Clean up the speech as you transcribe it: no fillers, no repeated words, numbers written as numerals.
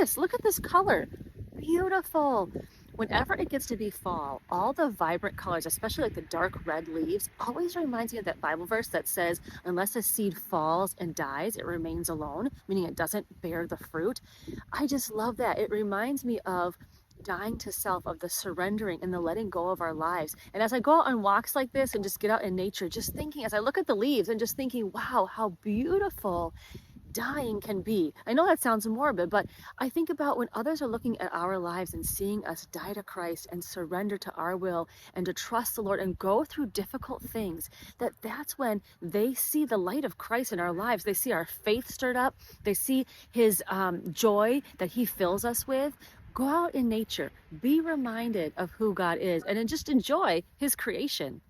this. Look at this color. Beautiful. Whenever it gets to be fall, all the vibrant colors, especially like the dark red leaves, always reminds me of that Bible verse that says, unless a seed falls and dies, it remains alone, meaning it doesn't bear the fruit. I just love that. It reminds me of dying to self, of the surrendering and the letting go of our lives. And as I go out on walks like this and just get out in nature, just thinking, as I look at the leaves and just thinking, wow, how beautiful dying can be. I know that sounds morbid, but I think about when others are looking at our lives and seeing us die to Christ and surrender to our will and to trust the Lord and go through difficult things, that's when they see the light of Christ in our lives. They see our faith stirred up. They see his joy that he fills us with. Go out in nature, be reminded of who God is, and then just enjoy his creation.